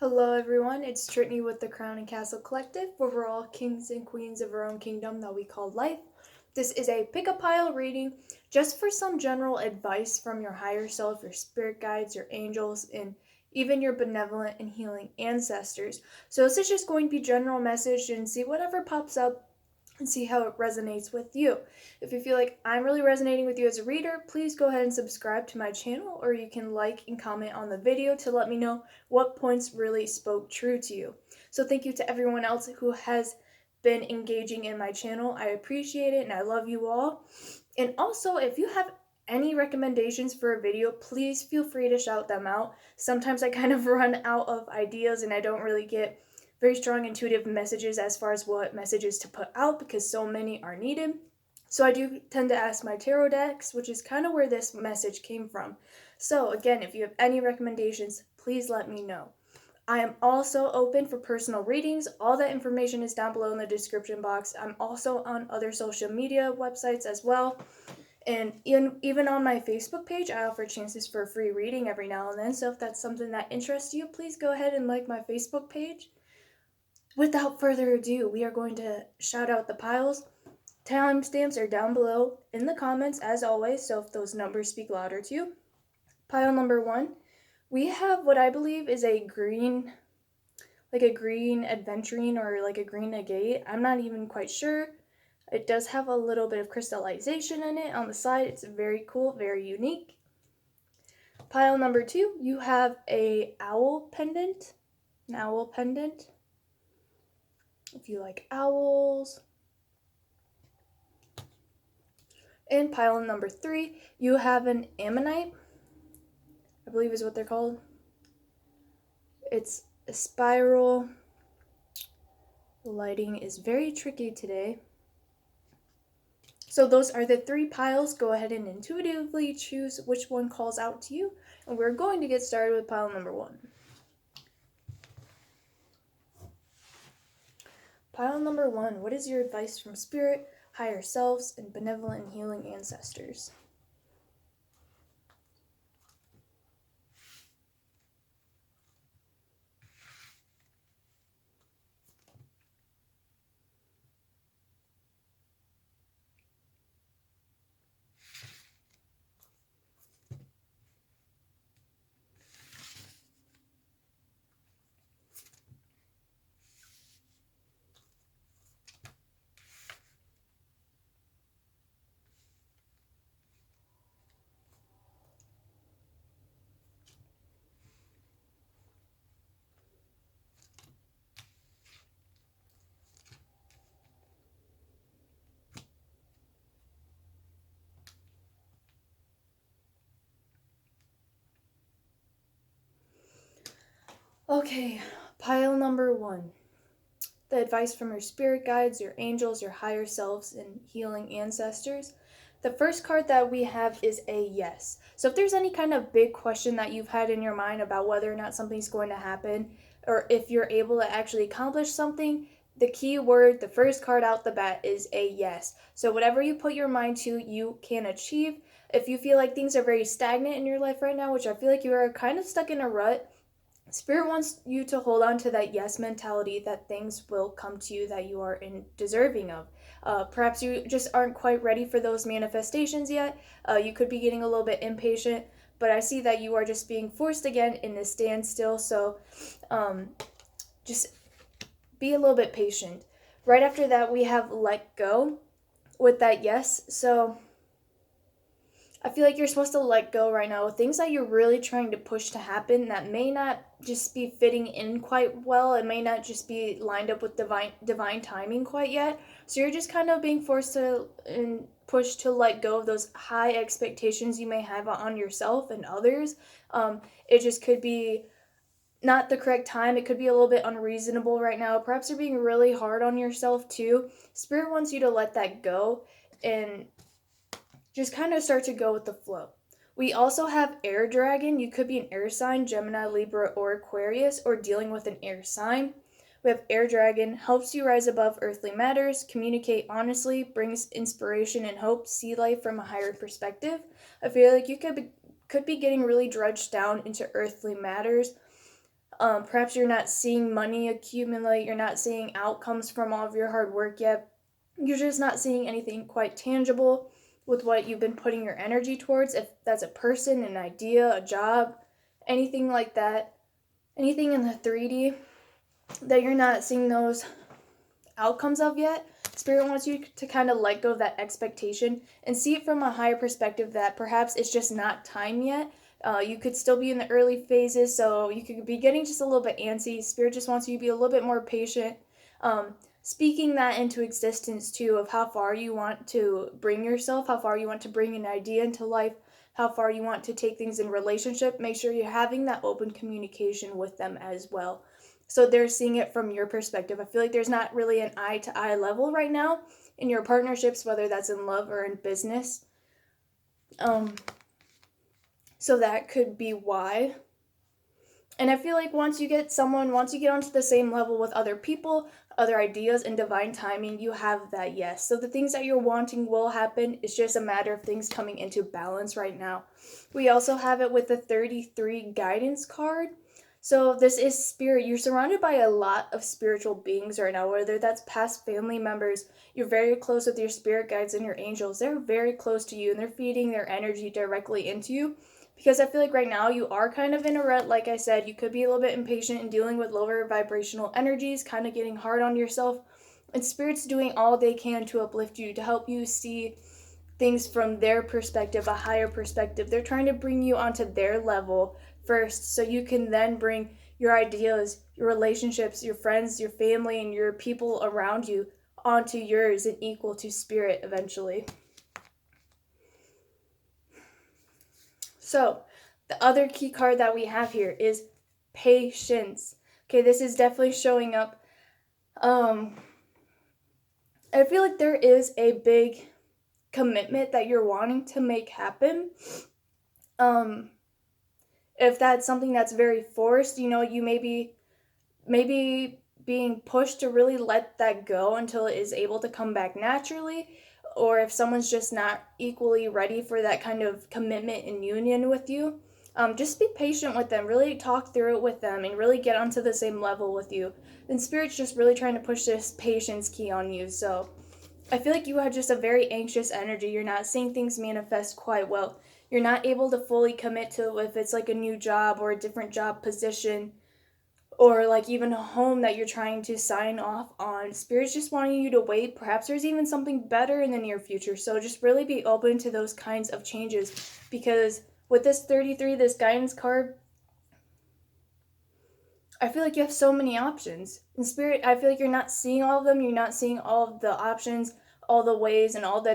Hello everyone, it's Trittany with the Crown and Castle Collective, where we're all kings and queens of our own kingdom that we call life. This is a pick a pile reading just for some general advice from your higher self, your spirit guides, your angels, and even your benevolent and healing ancestors. So this is just going to be general message and see whatever pops up and see how it resonates with you. If you feel like I'm really resonating with you as a reader, please go ahead and subscribe to my channel, or you can like and comment on the video to let me know what points really spoke true to you. So thank you to everyone else who has been engaging in my channel. I appreciate it and I love you all. And also, if you have any recommendations for a video, please feel free to shout them out. Sometimes I kind of run out of ideas and I don't really get very strong intuitive messages as far as what messages to put out because so many are needed. So I do tend to ask my tarot decks, which is kind of where this message came from. So again, if you have any recommendations, please let me know. I am also open for personal readings. All that information is down below in the description box. I'm also on other social media websites as well. And even on my Facebook page, I offer chances for a free reading every now and then. So if that's something that interests you, please go ahead and like my Facebook page. Without further ado, we are going to shout out the piles. Timestamps are down below in the comments as always, so if those numbers speak louder to you. Pile number 1, we have what I believe is a green, like a green aventurine or like a green agate. I'm not even quite sure. It does have a little bit of crystallization in it on the side. It's very cool, very unique. Pile number 2, you have an owl pendant. If you like owls. In pile number 3, you have an ammonite, I believe is what they're called. It's a spiral. The lighting is very tricky today. So those are the 3 piles. Go ahead and intuitively choose which one calls out to you. And we're going to get started with pile number 1. Pile number 1, what is your advice from spirit, higher selves, and benevolent and healing ancestors? Okay, pile number 1. The advice from your spirit guides, your angels, your higher selves, and healing ancestors. The first card that we have is a yes. So if there's any kind of big question that you've had in your mind about whether or not something's going to happen, or if you're able to actually accomplish something, the key word, the first card out the bat, is a yes. So whatever you put your mind to, you can achieve. If you feel like things are very stagnant in your life right now, which I feel like you are kind of stuck in a rut, Spirit wants you to hold on to that yes mentality that things will come to you that you are deserving of. Perhaps you just aren't quite ready for those manifestations yet. You could be getting a little bit impatient, but I see that you are just being forced again in this standstill. So just be a little bit patient. Right after that, we have let go with that yes. So I feel like you're supposed to let go right now. Things that you're really trying to push to happen that may not just be fitting in quite well. It may not just be lined up with divine timing quite yet. So you're just kind of being forced to and pushed to let go of those high expectations you may have on yourself and others. It just could be not the correct time. It could be a little bit unreasonable right now. Perhaps you're being really hard on yourself too. Spirit wants you to let that go and just kind of start to go with the flow. We also have air dragon. You could be an air sign, Gemini, Libra, or Aquarius, or dealing with an air sign. We have air dragon, helps you rise above earthly matters, communicate honestly, brings inspiration and hope, see life from a higher perspective. I feel like you could be getting really drudged down into earthly matters. Perhaps you're not seeing money accumulate, you're not seeing outcomes from all of your hard work yet. You're just not seeing anything quite tangible with what you've been putting your energy towards. If that's a person, an idea, a job, anything like that, anything in the 3D that you're not seeing those outcomes of yet, Spirit wants you to kind of let go of that expectation and see it from a higher perspective that perhaps it's just not time yet. You could still be in the early phases, so you could be getting just a little bit antsy. Spirit just wants you to be a little bit more patient. Speaking that into existence too, of how far you want to bring yourself, how far you want to bring an idea into life, how far you want to take things in relationship. Make sure you're having that open communication with them as well, so they're seeing it from your perspective. I feel like there's not really an eye-to-eye level right now in your partnerships, whether that's in love or in business. So that could be why. And I feel like once you get onto the same level with other people, other ideas, and divine timing, you have that yes. So the things that you're wanting will happen. It's just a matter of things coming into balance right now. We also have it with the 33 guidance card. So this is spirit. You're surrounded by a lot of spiritual beings right now, whether that's past family members. You're very close with your spirit guides and your angels. They're very close to you, and they're feeding their energy directly into you. Because I feel like right now you are kind of in a rut. Like I said, you could be a little bit impatient and dealing with lower vibrational energies, kind of getting hard on yourself. And Spirit's doing all they can to uplift you, to help you see things from their perspective, a higher perspective. They're trying to bring you onto their level first, so you can then bring your ideas, your relationships, your friends, your family, and your people around you onto yours and equal to Spirit eventually. So, the other key card that we have here is patience. Okay, this is definitely showing up. I feel like there is a big commitment that you're wanting to make happen. If that's something that's very forced, you may be being pushed to really let that go until it is able to come back naturally. Or if someone's just not equally ready for that kind of commitment and union with you, just be patient with them. Really talk through it with them and really get onto the same level with you. And Spirit's just really trying to push this patience key on you. So I feel like you have just a very anxious energy. You're not seeing things manifest quite well. You're not able to fully commit to if it's like a new job or a different job position, or like even a home that you're trying to sign off on. Spirit's just wanting you to wait. Perhaps there's even something better in the near future. So just really be open to those kinds of changes, because with this 33, this guidance card, I feel like you have so many options. In Spirit, I feel like you're not seeing all of them. You're not seeing all of the options, all the ways, and all the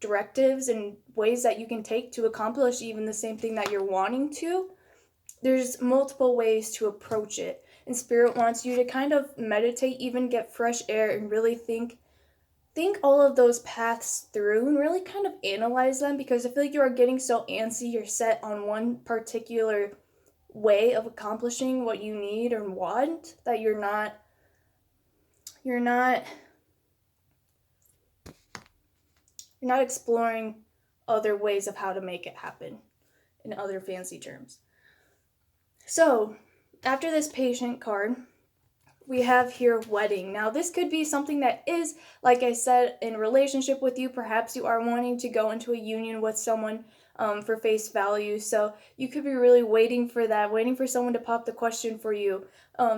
directives and ways that you can take to accomplish even the same thing that you're wanting to. There's multiple ways to approach it, and Spirit wants you to kind of meditate, even get fresh air, and really think all of those paths through and really kind of analyze them, because I feel like you are getting so antsy. You're set on one particular way of accomplishing what you need or want that you're not exploring other ways of how to make it happen, in other fancy terms. So, after this patient card, we have here wedding. Now, this could be something that is, like I said, in relationship with you. Perhaps you are wanting to go into a union with someone for face value. So, you could be really waiting for that, waiting for someone to pop the question for you.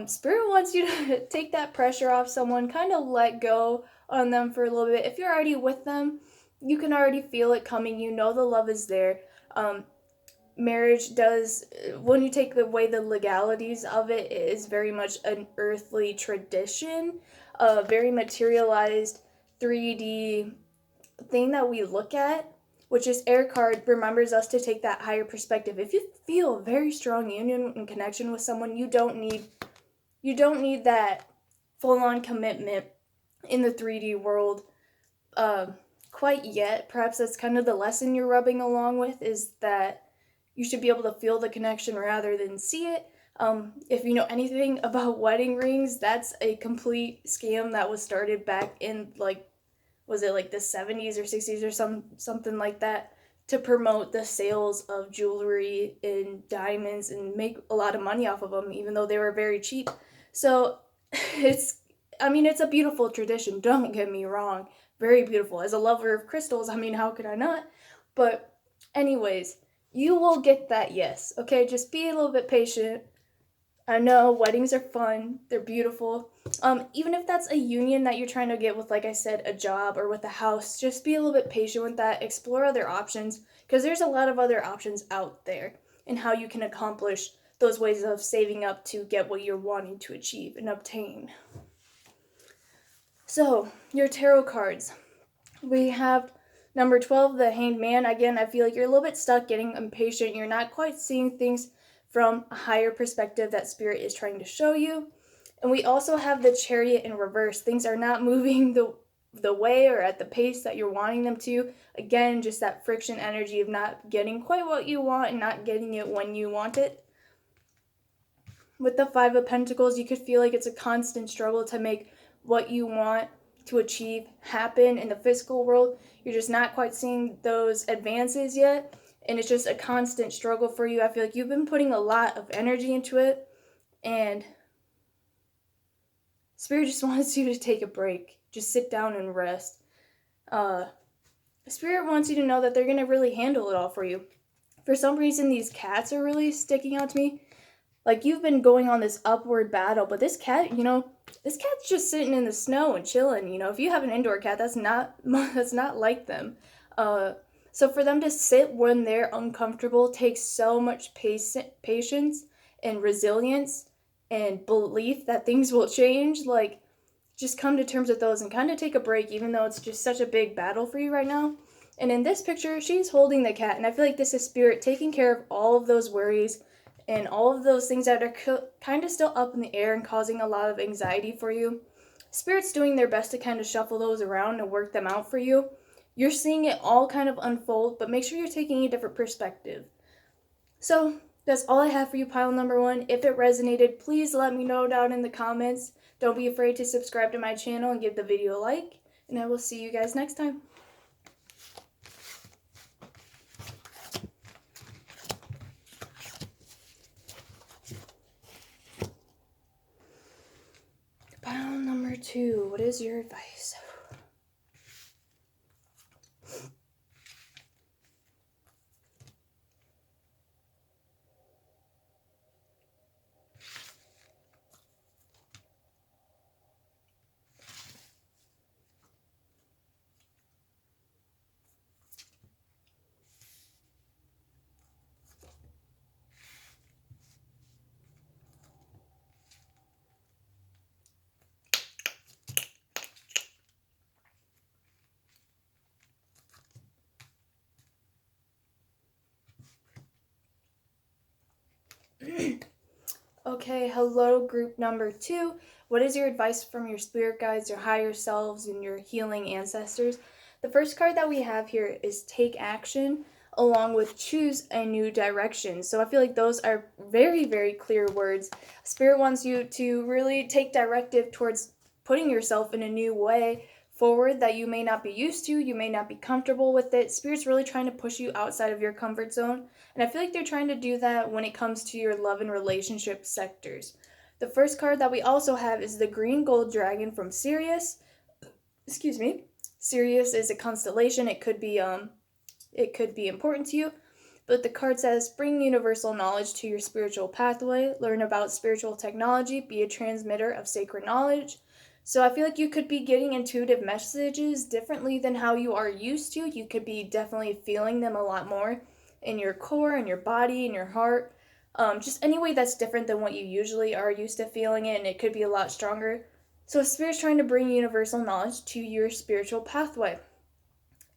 Spirit wants you to take that pressure off someone, kind of let go on them for a little bit. If you're already with them, you can already feel it coming. You know the love is there. Marriage does, when you take away the legalities of it, it is very much an earthly tradition, a very materialized 3D thing that we look at, which is air card remembers us to take that higher perspective. If you feel a very strong union and connection with someone, you don't need that full-on commitment in the 3D world quite yet. Perhaps that's kind of the lesson you're rubbing along with, is that you should be able to feel the connection rather than see it. If you know anything about wedding rings, that's a complete scam that was started back in, was it like the 70s or 60s or something like that? to promote the sales of jewelry and diamonds and make a lot of money off of them, even though they were very cheap. So it's, I mean, it's a beautiful tradition, don't get me wrong. Very beautiful. As a lover of crystals, I mean, how could I not? But, anyways, you will get that yes, okay? Just be a little bit patient. I know weddings are fun, they're beautiful. Even if that's a union that you're trying to get with, like I said, a job or with a house, just be a little bit patient with that. Explore other options because there's a lot of other options out there and how you can accomplish those ways of saving up to get what you're wanting to achieve and obtain. So, your tarot cards. We have number 12, the Hanged Man. Again, I feel like you're a little bit stuck, getting impatient. You're not quite seeing things from a higher perspective that Spirit is trying to show you. And we also have the Chariot in reverse. Things are not moving the way or at the pace that you're wanting them to. Again, just that friction energy of not getting quite what you want and not getting it when you want it. With the Five of Pentacles, you could feel like it's a constant struggle to make what you want to achieve happen in the physical world. You're just not quite seeing those advances yet, and it's just a constant struggle for you. I feel like you've been putting a lot of energy into it, and Spirit just wants you to take a break. Just sit down and rest. Spirit wants you to know that they're going to really handle it all for you. For some reason, these cats are really sticking out to me. Like, you've been going on this upward battle, but this cat, this cat's just sitting in the snow and chilling. If you have an indoor cat, that's not like them. So for them to sit when they're uncomfortable takes so much patience and resilience and belief that things will change. Like, just come to terms with those and kind of take a break, even though it's just such a big battle for you right now. And in this picture, she's holding the cat, and I feel like this is Spirit taking care of all of those worries and all of those things that are kind of still up in the air and causing a lot of anxiety for you. Spirit's doing their best to kind of shuffle those around and work them out for you. You're seeing it all kind of unfold, but make sure you're taking a different perspective. So, that's all I have for you, pile number 1. If it resonated, please let me know down in the comments. Don't be afraid to subscribe to my channel and give the video a like. And I will see you guys next time. Pile number 2, what is your advice? Okay, hello group number 2. What is your advice from your spirit guides, your higher selves, and your healing ancestors? The first card that we have here is take action, along with choose a new direction. So I feel like those are very, very clear words. Spirit wants you to really take directive towards putting yourself in a new way forward that you may not be used to, you may not be comfortable with it. Spirit's really trying to push you outside of your comfort zone, and I feel like they're trying to do that when it comes to your love and relationship sectors. The first card that we also have is the Green Gold Dragon from Sirius. Excuse me. Sirius is a constellation. It could be important to you, but the card says bring universal knowledge to your spiritual pathway, learn about spiritual technology, be a transmitter of sacred knowledge. So I feel like you could be getting intuitive messages differently than how you are used to. You could be definitely feeling them a lot more in your core, in your body, in your heart. Just any way that's different than what you usually are used to feeling it, and it could be a lot stronger. So Spirit's trying to bring universal knowledge to your spiritual pathway.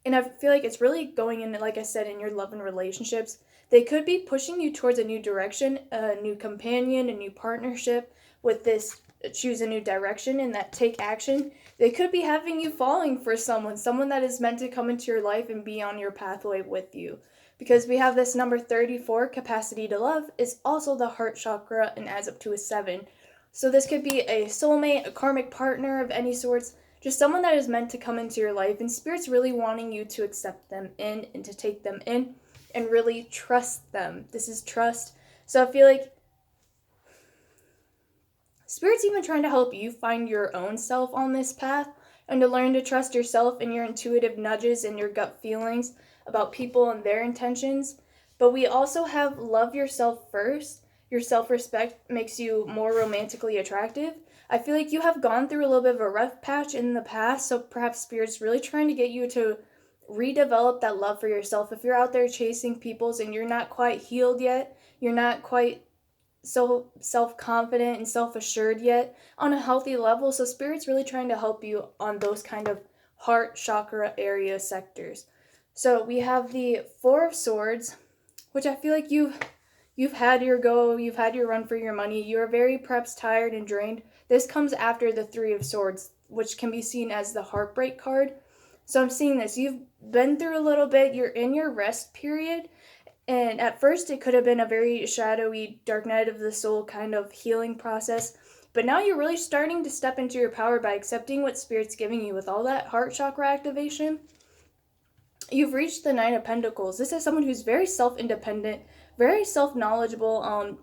And I feel like it's really going in, like I said, in your love and relationships. They could be pushing you towards a new direction, a new companion, a new partnership with this choose a new direction and that take action. They could be having you falling for someone that is meant to come into your life and be on your pathway with you. Because we have this number 34, capacity to love, is also the heart chakra and adds up to a 7. So this could be a soulmate, a karmic partner of any sorts. just someone that is meant to come into your life, and Spirit's really wanting you to accept them in and to take them in and really trust them. This is trust. So I feel like Spirit's even trying to help you find your own self on this path and to learn to trust yourself and your intuitive nudges and your gut feelings about people and their intentions. But we also have love yourself first. Your self-respect makes you more romantically attractive. I feel like you have gone through a little bit of a rough patch in the past, so perhaps Spirit's really trying to get you to redevelop that love for yourself. If you're out there chasing people's and you're not quite healed yet, you're not quite so self-confident and self-assured yet on a healthy level, so Spirit's really trying to help you on those kind of heart chakra area sectors. So we have the Four of Swords, which I feel like you've had your go, you've had your run for your money, you're very perhaps tired and drained. This comes after the Three of Swords, which can be seen as the heartbreak card. So I'm seeing this, you've been through a little bit, you're in your rest period. And at first, it could have been a very shadowy, dark night of the soul kind of healing process. But now you're really starting to step into your power by accepting what Spirit's giving you with all that heart chakra activation. You've reached the Nine of Pentacles. This is someone who's very self-independent, very self-knowledgeable,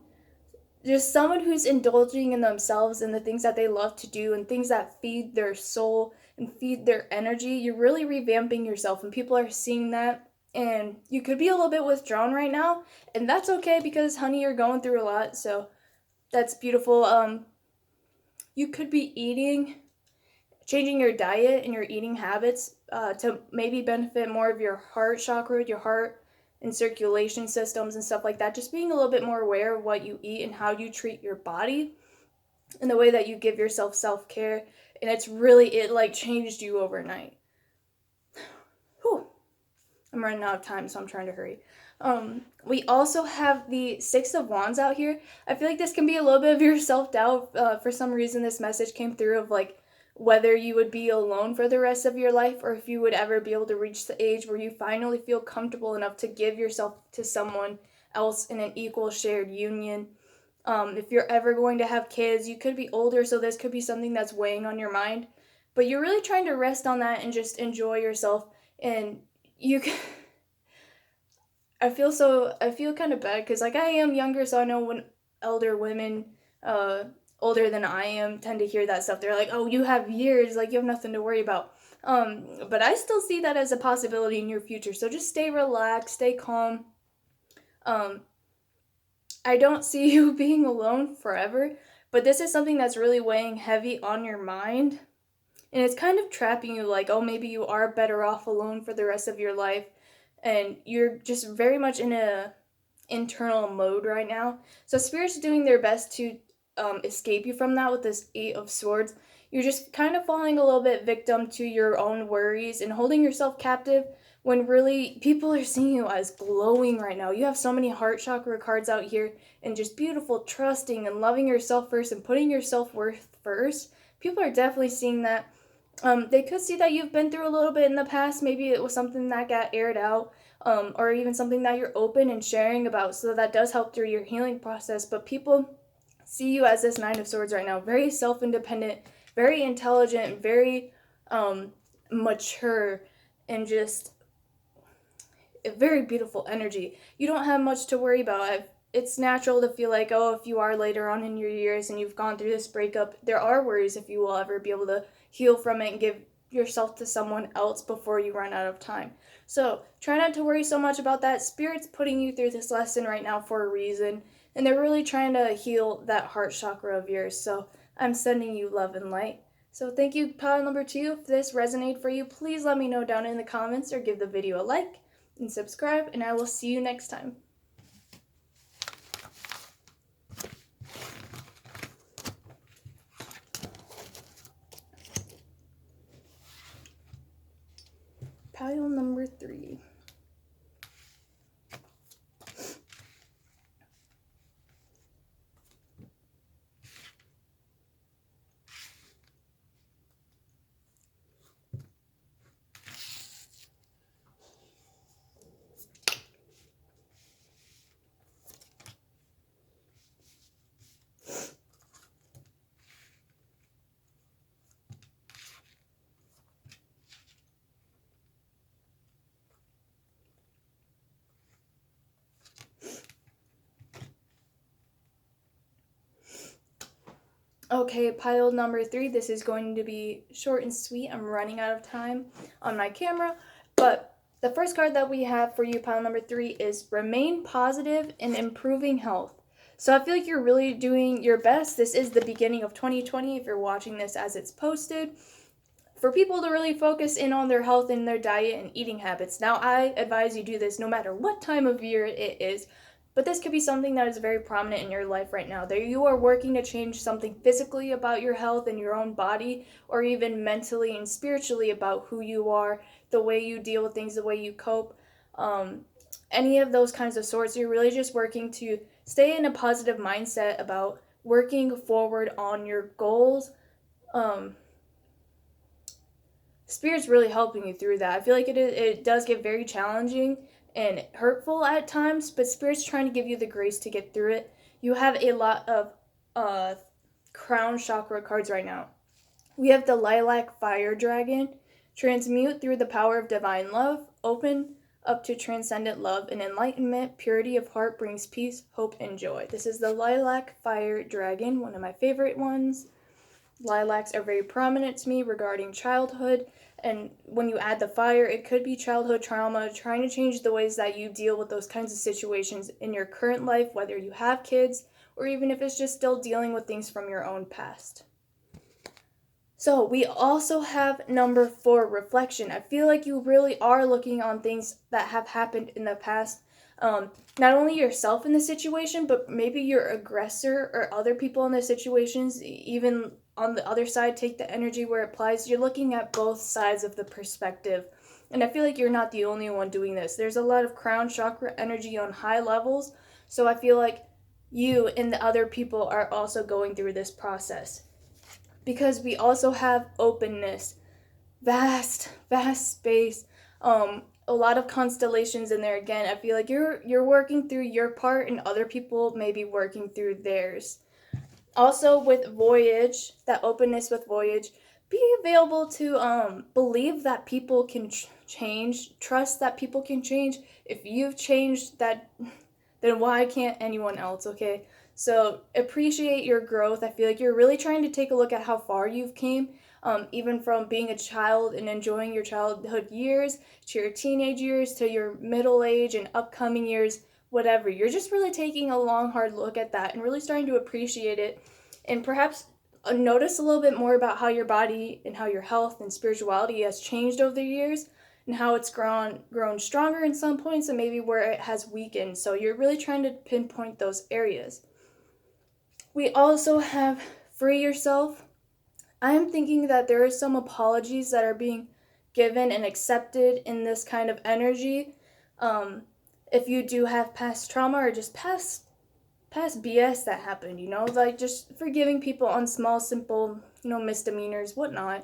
just someone who's indulging in themselves and the things that they love to do and things that feed their soul and feed their energy. You're really revamping yourself, and people are seeing that. And you could be a little bit withdrawn right now, and that's okay because, honey, you're going through a lot, so that's beautiful. You could be changing your diet and your eating habits to maybe benefit more of your heart chakra, your heart and circulation systems and stuff like that. Just being a little bit more aware of what you eat and how you treat your body and the way that you give yourself self-care. And it like changed you overnight. Whew. I'm running out of time, so I'm trying to hurry. We also have the Six of Wands out here. I feel like this can be a little bit of your self-doubt. For some reason, this message came through of like whether you would be alone for the rest of your life or if you would ever be able to reach the age where you finally feel comfortable enough to give yourself to someone else in an equal shared union. If you're ever going to have kids, you could be older, so this could be something that's weighing on your mind. But you're really trying to rest on that and just enjoy yourself. And you can... I feel kind of bad because like I am younger, so I know when elder women, older than I am, tend to hear that stuff. They're like, "Oh, you have years, like you have nothing to worry about." But I still see that as a possibility in your future. So just stay relaxed, stay calm. I don't see you being alone forever, but this is something that's really weighing heavy on your mind, and it's kind of trapping you. Like, oh, maybe you are better off alone for the rest of your life. And you're just very much in a internal mode right now. So Spirit's doing their best to escape you from that with this Eight of Swords. You're just kind of falling a little bit victim to your own worries and holding yourself captive when really people are seeing you as glowing right now. You have so many heart chakra cards out here and just beautiful, trusting and loving yourself first and putting your self-worth first. People are definitely seeing that. They could see that you've been through a little bit in the past. Maybe it was something that got aired out, or even something that you're open and sharing about. So that does help through your healing process. But people see you as this Nine of Swords right now. Very self-independent, very intelligent, very mature, and just a very beautiful energy. You don't have much to worry about. It's natural to feel like, oh, if you are later on in your years and you've gone through this breakup, there are worries if you will ever be able to heal from it and give yourself to someone else before you run out of time. So try not to worry so much about that. Spirit's putting you through this lesson right now for a reason, and they're really trying to heal that heart chakra of yours. So I'm sending you love and light. So thank you, pile number 2. If this resonated for you, please let me know down in the comments or give the video a like and subscribe, and I will see you next time. Pile number 3. Okay, pile number 3. This is going to be short and sweet. I'm running out of time on my camera. But the first card that we have for you, pile number 3, is Remain Positive and Improving Health. So I feel like you're really doing your best. This is the beginning of 2020 if you're watching this as it's posted. For people to really focus in on their health and their diet and eating habits. Now, I advise you do this no matter what time of year it is. But this could be something that is very prominent in your life right now. That you are working to change something physically about your health and your own body, or even mentally and spiritually about who you are, the way you deal with things, the way you cope. Any of those kinds of sorts. You're really just working to stay in a positive mindset about working forward on your goals. Spirit's really helping you through that. I feel like it does get very challenging and hurtful at times, but Spirit's trying to give you the grace to get through it. You have a lot of crown chakra cards right now. We have the Lilac Fire Dragon. Transmute through the power of divine love. Open up to transcendent love and enlightenment. Purity of heart brings peace, hope, and joy. This is the Lilac Fire Dragon, one of my favorite ones. Lilacs are very prominent to me regarding childhood, and when you add the fire, it could be childhood trauma, trying to change the ways that you deal with those kinds of situations in your current life, whether you have kids, or even if it's just still dealing with things from your own past. So we also have number 4, reflection. I feel like you really are looking on things that have happened in the past. Not only yourself in the situation, but maybe your aggressor or other people in the situations, even on the other side, take the energy where it applies. You're looking at both sides of the perspective. And I feel like you're not the only one doing this. There's a lot of crown chakra energy on high levels. So I feel like you and the other people are also going through this process. Because we also have openness, vast space, a lot of constellations in there. Again, I feel like you're working through your part and other people may be working through theirs. Also with voyage, that openness with voyage, be available to believe that people can change, trust that people can change. If you've changed that, then why can't anyone else, okay? So appreciate your growth. I feel like you're really trying to take a look at how far you've came, even from being a child and enjoying your childhood years to your teenage years to your middle age and upcoming years, whatever. You're just really taking a long, hard look at that and really starting to appreciate it, and perhaps notice a little bit more about how your body and how your health and spirituality has changed over the years, and how it's grown stronger in some points and maybe where it has weakened. So you're really trying to pinpoint those areas. We also have free yourself. I'm thinking that there are some apologies that are being given and accepted in this kind of energy. If you do have past trauma or just past BS that happened, like just forgiving people on small, simple, misdemeanors, whatnot.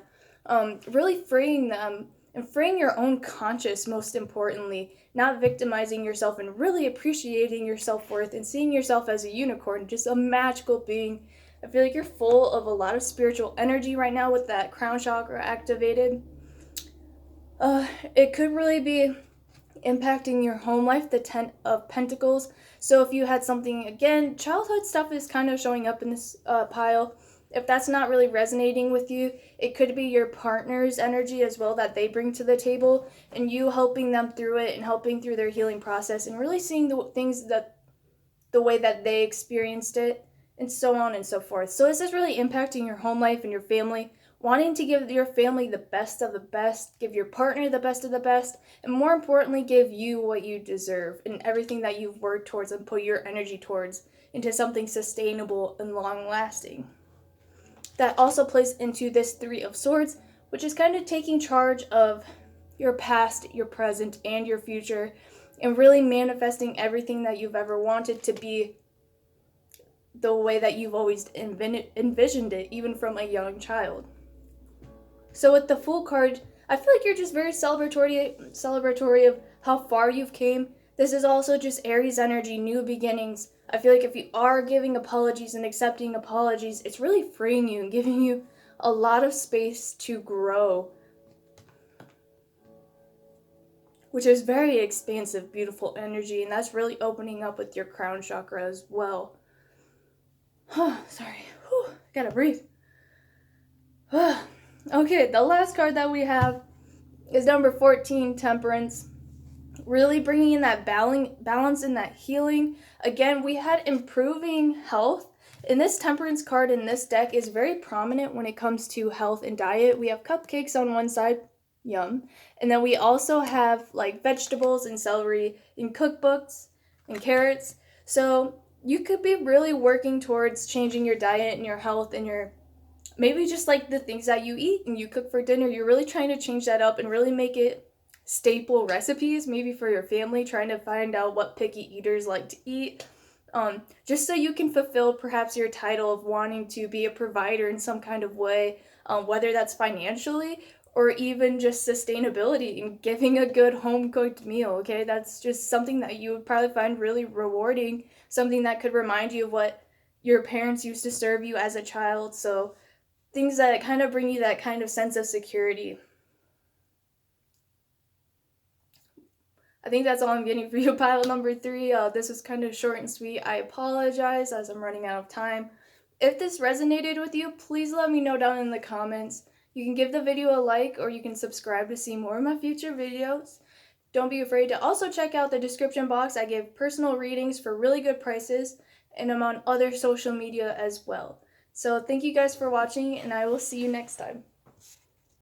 Really freeing them and freeing your own conscience, most importantly, not victimizing yourself and really appreciating your self-worth and seeing yourself as a unicorn, just a magical being. I feel like you're full of a lot of spiritual energy right now with that crown chakra activated. It could really be impacting your home life, the 10 of Pentacles. So if you had something, again, childhood stuff is kind of showing up in this pile. If that's not really resonating with you, it could be your partner's energy as well that they bring to the table, and you helping them through it and helping through their healing process and really seeing the things that the way that they experienced it, and so on and so forth. So this is really impacting your home life and your family, wanting to give your family the best of the best, give your partner the best of the best, and more importantly, give you what you deserve and everything that you've worked towards and put your energy towards into something sustainable and long-lasting. That also plays into this 3 of Swords, which is kind of taking charge of your past, your present, and your future, and really manifesting everything that you've ever wanted to be the way that you've always envisioned it, even from a young child. So with the Fool card, I feel like you're just very celebratory of how far you've came. This is also just Aries energy, new beginnings. I feel like if you are giving apologies and accepting apologies, it's really freeing you and giving you a lot of space to grow, which is very expansive, beautiful energy, and that's really opening up with your crown chakra as well. Sorry. Gotta breathe. Okay, the last card that we have is number 14, Temperance. Really bringing in that balance and that healing. Again, we had improving health. And this Temperance card in this deck is very prominent when it comes to health and diet. We have cupcakes on one side, yum. And then we also have like vegetables and celery in cookbooks and carrots. So you could be really working towards changing your diet and your health and your maybe just like the things that you eat and you cook for dinner. You're really trying to change that up and really make it staple recipes, maybe for your family, trying to find out what picky eaters like to eat, just so you can fulfill perhaps your title of wanting to be a provider in some kind of way, whether that's financially or even just sustainability and giving a good home cooked meal. Okay, that's just something that you would probably find really rewarding, something that could remind you of what your parents used to serve you as a child. So things that kind of bring you that kind of sense of security. I think that's all I'm getting for you, pile number 3. This was kind of short and sweet. I apologize as I'm running out of time. If this resonated with you, please let me know down in the comments. You can give the video a like or you can subscribe to see more of my future videos. Don't be afraid to also check out the description box. I give personal readings for really good prices and I'm on other social media as well. So thank you guys for watching and I will see you next time.